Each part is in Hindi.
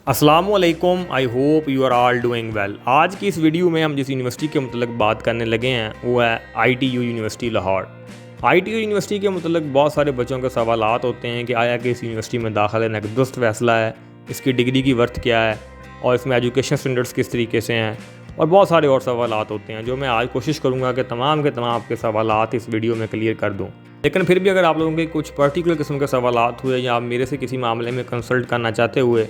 अस्सलामुअलैकुम, I hope you are all doing well. आज की इस वीडियो में हम जिस यूनिवर्सिटी के मतलब बात करने लगे हैं वो है ITU university Lahore. ITU university के मतलब बहुत सारे बच्चों के सवालात होते हैं कि आया कि इस यूनिवर्सिटी में दाखिला लेना एक दुरुस्त फैसला है, इसकी डिग्री की वर्थ क्या है और इसमें एजुकेशन स्टैंडर्ड्स किस तरीके से हैं, और बहुत सारे और सवालात होते हैं जो मैं आज कोशिश करूँगा कि तमाम के तमाम आपके सवालात इस वीडियो में क्लियर कर दूँ। लेकिन फिर भी अगर आप लोगों के कुछ पर्टिकुलर किस्म के सवालात हुए या आप मेरे से किसी मामले में कंसल्ट करना चाहते हुए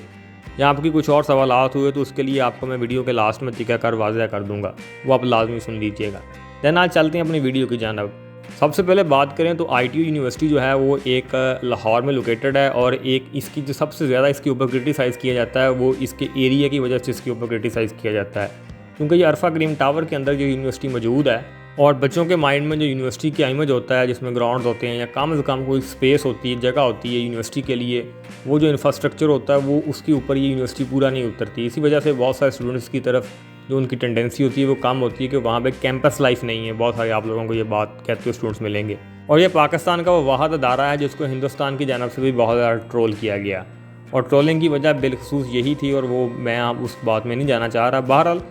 या आपकी कुछ और सवालात हुए तो उसके लिए आपको मैं वीडियो के लास्ट में तरीक़ाकार वाज़ह कर दूंगा, वो आप लाजमी सुन लीजिएगा। दैन आज चलते हैं अपनी वीडियो की जानब। सबसे पहले बात करें तो ITU यूनिवर्सिटी जो है वो एक लाहौर में लोकेटेड है और एक इसकी जो सबसे ज़्यादा इसके ऊपर क्रिटिसाइज़ किया जाता है वो इसके एरिया की वजह से इसके ऊपर क्रिटिसाइज़ किया जाता है, क्योंकि ये अरफा करीम टावर के अंदर जो यूनिवर्सिटी मौजूद है और बच्चों के माइंड में जो यूनिवर्सिटी की इमेज होता है जिसमें ग्राउंड्स होते हैं या कम से कम कोई स्पेस होती है, जगह होती है यूनिवर्सिटी के लिए, वो जो इंफ्रास्ट्रक्चर होता है वो उसके ऊपर ये यूनिवर्सिटी पूरा नहीं उतरती। इसी वजह से बहुत सारे स्टूडेंट्स की तरफ जो उनकी टेंडेंसी होती है वो कम होती है कि वहाँ पे कैंपस लाइफ नहीं है। बहुत सारे आप लोगों को ये बात कहते हुए स्टूडेंट्स मिलेंगे। और ये पाकिस्तान का वो वाहद अदारा है जिसको हिंदुस्तान की जानब से भी बहुत ज़्यादा ट्रोल किया गया और ट्रोलिंग की वजह बिलखसूस यही थी और वो मैं आप उस बात में नहीं जाना चाह रहा। बहरहाल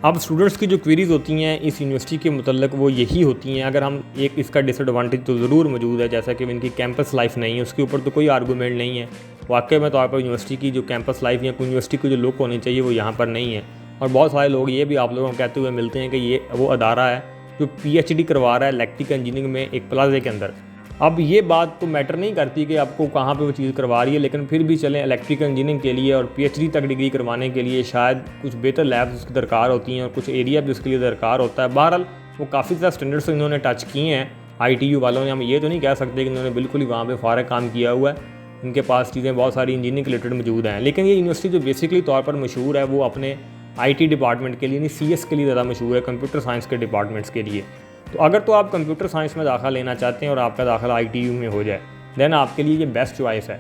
अब स्टूडेंट्स की जो क्वेरीज़ होती हैं इस यूनिवर्सिटी के मतलब वो यही होती हैं। अगर हम एक इसका डिसएडवांटेज तो ज़रूर मौजूद है, जैसा कि इनकी कैंपस लाइफ नहीं है, उसके ऊपर तो कोई आर्गूमेंट नहीं है। वाकई में तौर पर यूनिवर्सिटी की जो कैंपस लाइफ या यूनिवर्सिटी की जो लुक होनी चाहिए वो यहाँ पर नहीं है। और बहुत सारे लोग ये भी आप लोगों को कहते हुए मिलते हैं कि ये वो अदारा है जो PhD करवा रहा है इलेक्ट्रिकल इंजीनियरिंग में एक प्लाजे के अंदर। अब ये बात तो मैटर नहीं करती कि आपको कहाँ पे वो चीज़ करवा रही है, लेकिन फिर भी चलें इलेक्ट्रिकल इंजीनियरिंग के लिए और PhD तक डिग्री करवाने के लिए शायद कुछ बेहतर लैब्स उसकी दरकार होती हैं और कुछ एरिया भी उसके लिए दरकार होता है। बहरहाल वो काफ़ी ज़्यादा स्टैंडर्ड्स इन्होंने टच किए हैं ITU वालों ने। हम ये तो नहीं कह सकते कि इन्होंने बिल्कुल ही वहाँ पर फारग काम किया हुआ है, इनके पास चीज़ें बहुत सारी इंजीनियरिंग रिलेटेड मौजूद हैं। लेकिन ये यूनिवर्सिटी जो बेसिकली तौर पर मशहूर है वो अपने IT डिपार्टमेंट के लिए नहीं, CS के लिए ज़्यादा मशहूर है, कंप्यूटर साइंस के डिपार्टमेंट्स के लिए। तो अगर तो आप कंप्यूटर साइंस में दाखिला लेना चाहते हैं और आपका दाखिला ITU में हो जाए देन आपके लिए ये बेस्ट चॉइस है।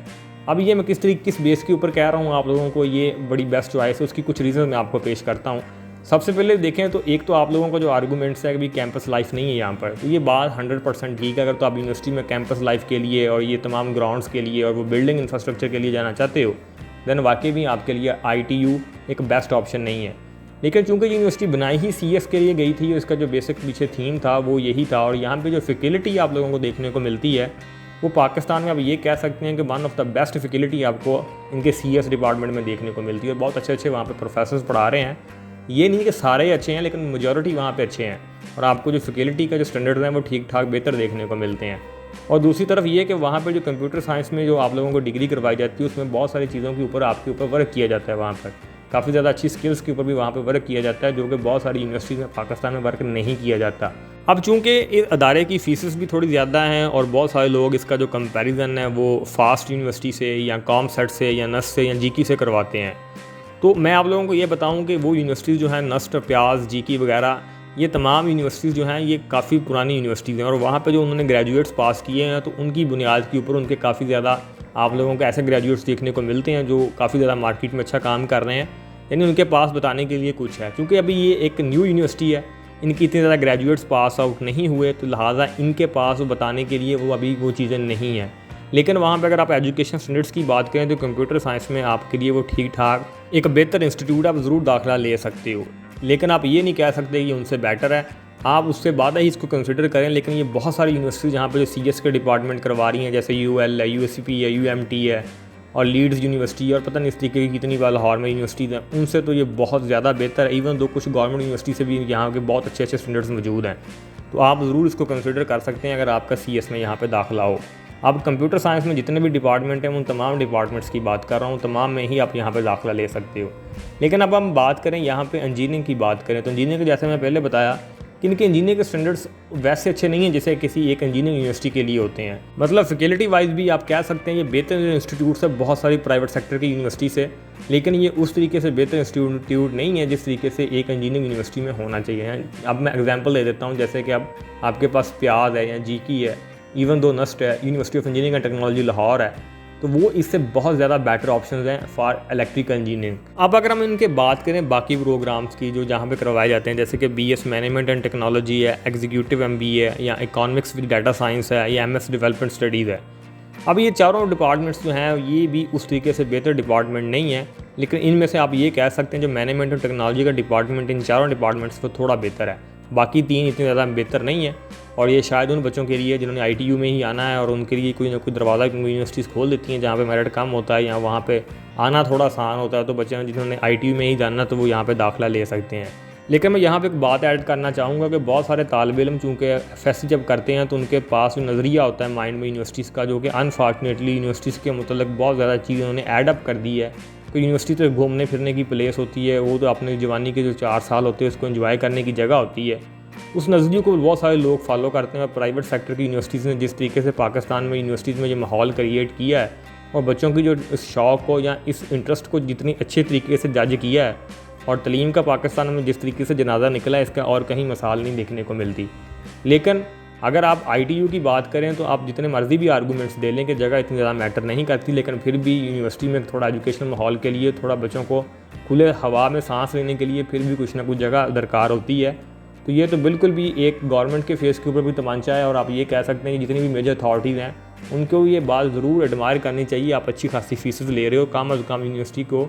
अब ये मैं किस बेस के ऊपर कह रहा हूँ आप लोगों को ये बड़ी बेस्ट चॉइस है, उसकी कुछ रीज़न मैं आपको पेश करता हूँ। सबसे पहले देखें तो एक तो आप लोगों को जो आर्गूमेंट्स है कि कैंपस लाइफ नहीं है यहाँ पर, तो ये बात 100% ठीक है। अगर तो आप यूनिवर्सिटी में कैंपस लाइफ के लिए और ये तमाम ग्राउंड्स के लिए और वो बिल्डिंग इंफ्रास्ट्रक्चर के लिए जाना चाहते हो देन वाकई भी आपके लिए ITU एक बेस्ट ऑप्शन नहीं है। लेकिन चूंकि यूनिवर्सिटी बनाई ही CS के लिए गई थी और इसका जो बेसिक पीछे थीम था वो यही था और यहाँ पे जो फैकल्टी आप लोगों को देखने को मिलती है वो पाकिस्तान में आप ये कह सकते हैं कि one of the best faculty आपको इनके CS डिपार्टमेंट में देखने को मिलती है। और बहुत अच्छे वहाँ पे प्रोफेसर्स पढ़ा रहे हैं, ये नहीं कि सारे अच्छे हैं लेकिन मेजॉरिटी वहाँ पे अच्छे हैं और आपको जो फैकल्टी का जो स्टैंडर्ड हैं वो ठीक ठाक बेहतर देखने को मिलते हैं। और दूसरी तरफ ये कि वहाँ पे जो कंप्यूटर साइंस में जो आप लोगों को डिग्री करवाई जाती है उसमें बहुत सारी चीज़ों के ऊपर आपके ऊपर वर्क किया जाता है। वहाँ पर काफ़ी ज़्यादा अच्छी स्किल्स के ऊपर भी वहाँ पे वर्क किया जाता है जो कि बहुत सारी यूनिवर्सिटीज़ में पाकिस्तान में वर्क नहीं किया जाता। अब चूँकि इस अदारे की फ़ीसेस भी थोड़ी ज़्यादा हैं और बहुत सारे लोग इसका जो कंपैरिजन है वो फास्ट यूनिवर्सिटी से या कॉमसेट से या नस्ट से या GK से करवाते हैं। तो मैं आप लोगों को ये बताऊँ कि वो यूनिवर्सिटीज़ जो हैं नस्ट, प्याज, GK वगैरह, ये तमाम यूनिवर्सिटीज़ जो हैं ये काफ़ी पुरानी यूनिवर्सिटीज़ हैं और वहाँ पे जो उन्होंने ग्रेजुएट्स पास किए हैं तो उनकी बुनियाद के ऊपर उनके काफ़ी ज़्यादा आप लोगों को ऐसे ग्रेजुएट्स देखने को मिलते हैं जो काफ़ी ज़्यादा मार्केट में अच्छा काम कर रहे हैं, यानी उनके पास बताने के लिए कुछ है। क्योंकि अभी ये एक न्यू यूनिवर्सिटी है, इनकी इतने ज़्यादा ग्रेजुएट्स पास आउट नहीं हुए तो लिहाजा इनके पास वो बताने के लिए वो अभी वो चीज़ें नहीं हैं। लेकिन वहाँ पे अगर आप एजुकेशन स्टैंडर्ड्स की बात करें तो कंप्यूटर साइंस में आपके लिए वो ठीक ठाक एक बेहतर इंस्टीट्यूट आप ज़रूर दाखिला ले सकते हो। लेकिन आप ये नहीं कह सकते कि उनसे बेटर है, आप उससे बाद ही इसको कंसिडर करें। लेकिन ये बहुत सारी यूनिवर्सिटी जहाँ पे जो CS के डिपार्टमेंट करवा रही हैं जैसे UL है, USCP है, UMT है और लीड्स यूनिवर्सिटी और पता नहीं इस तरीके की कितनी बार लाहौर में यूनिवर्सिटीज़ हैं, उनसे तो ये बहुत ज़्यादा बेहतर है। इवन दो कुछ गवर्नमेंट यूनिवर्सिटी से भी यहाँ के बहुत अच्छे स्टैंडर्ड्स मौजूद हैं, तो आप ज़रूर इसको कंसिडर कर सकते हैं अगर आपका CS में यहाँ पे दाखिला हो। अब कंप्यूटर साइंस में जितने भी डिपार्टमेंट हैं उन तमाम डिपार्टमेंट्स की बात कर रहा हूँ, तमाम में ही आप यहाँ पे दाखिला ले सकते हो। लेकिन अब हम बात करें यहाँ पे इंजीनियरिंग की बात करें तो इंजीनियरिंग जैसे मैं पहले बताया कि इनके इंजीनियरिंग के स्टैंडर्ड्स वैसे अच्छे नहीं हैं जैसे किसी एक इंजीनियरिंग यूनिवर्सिटी के लिए होते हैं। मतलब फैकल्टी वाइज भी आप कह सकते हैं ये बेहतर इंस्टीट्यूट्स है बहुत सारी प्राइवेट सेक्टर की यूनिवर्सिटी से, लेकिन ये उस तरीके से बेहतर इंस्टीट्यूट नहीं है जिस तरीके से एक इंजीनियरिंग यूनिवर्सिटी में होना चाहिए। अब मैं एग्जाम्पल दे देता हूँ, जैसे कि अब आपके पास प्याज है या GK है, इवन दो नस्ट है, university of engineering and technology Lahore है, तो वो इससे बहुत ज़्यादा बेटर ऑप्शंस हैं फॉर इलेक्ट्रिकल इंजीनियरिंग। अब अगर हम इनके बात करें बाकी प्रोग्राम्स की जो जहाँ पे करवाए जाते हैं जैसे कि BS मैनेजमेंट एंड टेक्नोलॉजी है, एग्जीक्यूटिव MBA है या इकोनॉमिक्स विद डाटा साइंस है या MS डेवलपमेंट स्टडीज़ है, अब ये चारों डिपार्टमेंट्स जो हैं ये भी उस तरीके से बेहतर डिपार्टमेंट नहीं है, लेकिन इनमें से आप ये कह सकते हैं जो मैनेजमेंट और टेक्नोलॉजी का डिपार्टमेंट इन चारों डिपार्टमेंट्स पर थोड़ा बेहतर है। बाकी 3 इतने ज़्यादा बेहतर नहीं है, और ये शायद उन बच्चों के लिए जिन्होंने ITU में ही आना है और उनके लिए कोई ना कोई दरवाज़ा यूनिवर्सिटीज़ खोल देती हैं जहाँ पे मेरिट कम होता है या वहाँ पे आना थोड़ा आसान होता है, तो बच्चे जिन्होंने ITU में ही जाना तो वो यहाँ पे दाखिला ले सकते हैं। लेकिन मैं यहाँ पे एक बात ऐड करना चाहूँगा कि बहुत सारे तालिब इल्म चूँकि FSC जब करते हैं तो उनके पास जो नज़रिया होता है माइंड में यूनिवर्सिटीज़ का, जो कि अनफॉर्चुनेटली यूनिवर्सिटीज़ के मतलब बहुत ज़्यादा चीज़ उन्होंने ऐड अप कर दी है। तो यूनिवर्सिटी तो घूमने फिरने की प्लेस होती है, वो तो अपनी जवानी के जो 4 साल होते हैं उसको एंजॉय करने की जगह होती है। उस नज़रिए को बहुत सारे लोग फॉलो करते हैं, और प्राइवेट सेक्टर की यूनिवर्सिटीज़ ने जिस तरीके से पाकिस्तान में यूनिवर्सिटीज़ में ये माहौल क्रिएट किया है और बच्चों की जो इस शौक़ को या इस इंटरेस्ट को जितनी अच्छे तरीके से जज किया है, और तलीम का पाकिस्तान में जिस तरीके से जनाजा निकला है, इसका और कहीं मिसाल नहीं देखने को मिलती। लेकिन अगर आप ITU की बात करें तो आप जितने मर्जी भी आर्गूमेंट्स दे लें कि जगह इतनी ज़्यादा मैटर नहीं करती, लेकिन फिर भी यूनिवर्सिटी में थोड़ा एजुकेशनल माहौल के लिए, थोड़ा बच्चों को खुले हवा में सांस लेने के लिए फिर भी कुछ ना कुछ जगह दरकार होती है। तो ये तो बिल्कुल भी एक गवर्नमेंट के फेस के ऊपर भी तमांचा है, और आप ये कह सकते हैं कि जितनी भी मेजर अथॉरिटीज़ हैं उनको ये बात ज़रूर एडमायर करनी चाहिए। आप अच्छी खासी फीसेस ले रहे हो, कम अज़ कम यूनिवर्सिटी को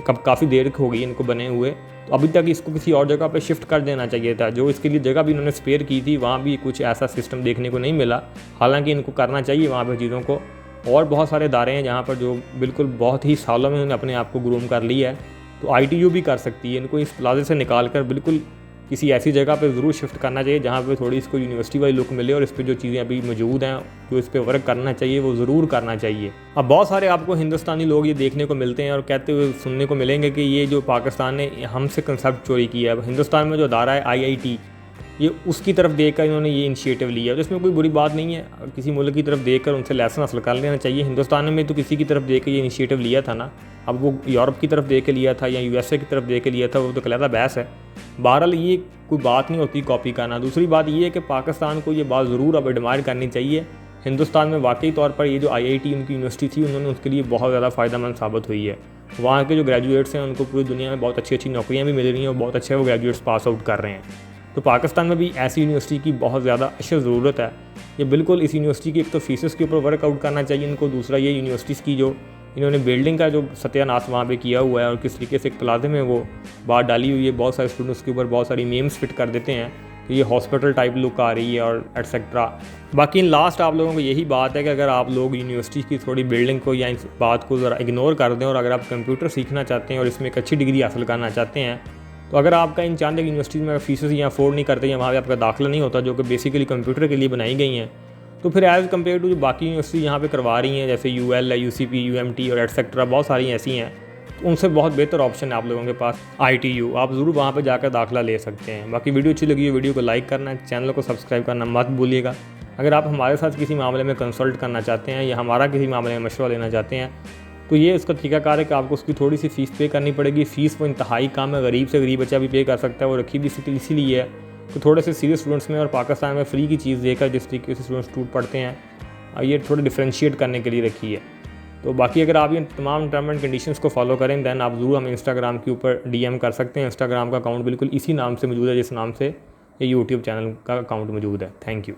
काफ़ी देर हो गई इनको बने हुए, तो अभी तक इसको किसी और जगह पे शिफ्ट कर देना चाहिए था। जो इसके लिए जगह भी इन्होंने स्पेयर की थी वहाँ भी कुछ ऐसा सिस्टम देखने को नहीं मिला, हालांकि इनको करना चाहिए वहाँ पर चीज़ों को। और बहुत सारे इदारे हैं जहाँ पर जो बिल्कुल बहुत ही सालों में उन्होंने अपने आप को ग्रूम कर लिया है, तो ITU भी कर सकती है। इनको इस प्लाजे से निकाल कर बिल्कुल किसी ऐसी जगह पे ज़रूर शिफ्ट करना चाहिए जहाँ पे थोड़ी इसको यूनिवर्सिटी वाली लुक मिले, और इस पे जो चीज़ें अभी मौजूद हैं जो इस पे वर्क करना चाहिए वो ज़रूर करना चाहिए। अब बहुत सारे आपको हिंदुस्तानी लोग ये देखने को मिलते हैं और कहते हुए सुनने को मिलेंगे कि ये जो पाकिस्तान ने हमसे कंसेप्ट चोरी किया है। हिंदुस्तान में जो अदारा है IIT, ये उसकी तरफ देखकर इन्होंने ये इनिशिएटिव लिया, तो इसमें कोई बुरी बात नहीं है। किसी मुल्क की तरफ देखकर उनसे लेसन हासिल कर लेना चाहिए। हिंदुस्तान में तो किसी की तरफ देख के ये इनिशिएटिव लिया था ना, अब वो यूरोप की तरफ देख के लिया था या USA की तरफ देख के लिया था, वो तो अलग बहस है। बहरहाल ये कोई बात नहीं होती कॉपी करना। दूसरी बात ये है कि पाकिस्तान को ये बात ज़रूर अब एडमायर करनी चाहिए। हिंदुस्तान में वाकई तौर पर ये जो IIT उनकी यूनिवर्सिटी थी, उन्होंने उसके लिए बहुत ज़्यादा फ़ायदेमंद साबित हुई है। वहाँ के जो ग्रेजुएट्स हैं उनको पूरी दुनिया में बहुत अच्छी अच्छी नौकरियाँ भी मिल रही हैं और बहुत अच्छे वो ग्रेजुएट्स पास आउट कर रहे हैं। तो पाकिस्तान में भी ऐसी यूनिवर्सिटी की बहुत ज़्यादा अच्छी ज़रूरत है। ये बिल्कुल इस यूनिवर्सिटी की एक तो फीसेस के ऊपर वर्कआउट करना चाहिए इनको, दूसरा ये यूनिवर्सिटीज़ की जो इन्होंने बिल्डिंग का जो सत्यानाश वहाँ पे किया हुआ है और किस तरीके से एक प्लाजे में वो बात डाली हुई है, बहुत सारे स्टूडेंट्स के ऊपर बहुत सारी नेम्स फिट कर देते हैं कि ये हॉस्पिटल टाइप लुक आ रही है और एटसेट्रा। बाकी लास्ट आप लोगों को यही बात है कि अगर आप लोग यूनिवर्सिटी की थोड़ी बिल्डिंग को या इस बात को ज़रा इग्नोर कर दें, और अगर आप कंप्यूटर सीखना चाहते हैं और इसमें एक अच्छी डिग्री हासिल करना चाहते हैं, तो अगर आपका इन चांद यूनिवर्सिटीज़ में फीसेस या अफोर्ड नहीं करते या वहाँ पर आपका दाखिला नहीं होता जो कि बेसिकली कंप्यूटर के लिए बनाई गई हैं, तो फिर एज़ कम्पेयर टू जो बाकी यूनिवर्सिटी यहाँ पे करवा रही हैं जैसे UL है, UCP, UMT और एटसेट्रा, बहुत सारी ऐसी हैं, तो उनसे बहुत बेहतर ऑप्शन है आप लोगों के पास ITU। आप ज़रूर वहाँ पे जाकर दाखिला ले सकते हैं। बाकी वीडियो अच्छी लगी है, वीडियो को लाइक करना, चैनल को सब्सक्राइब करना मत भूलिएगा। अगर आप हमारे साथ किसी मामले में कंसल्ट करना चाहते हैं या हमारा किसी मामले में मशवरा लेना चाहते हैं, तो ये उसका तरीकाकार है कि आपको उसकी थोड़ी सी फ़ीस पे करनी पड़ेगी। फ़ीस वो इंतहाई कम है, गरीब से गरीब बच्चा भी पे कर सकता है। वो रखी भी इसीलिए है तो थोड़े से सीरियस स्टूडेंट्स में और पाकिस्तान में फ्री की चीज़ देकर जिस तरीके से स्टूडेंट्स टूट पढ़ते हैं, ये थोड़ा डिफ्रेंशिएट करने के लिए रखी है। तो बाकी अगर आप ये तमाम टर्म एंड कंडीशंस को फॉलो करें दैन आप ज़रूर हमें इंस्टाग्राम के ऊपर DM कर सकते हैं। इंस्टाग्राम का अकाउंट बिल्कुल इसी नाम से मौजूद है जिस नाम से ये YouTube चैनल का अकाउंट मौजूद है। Thank you.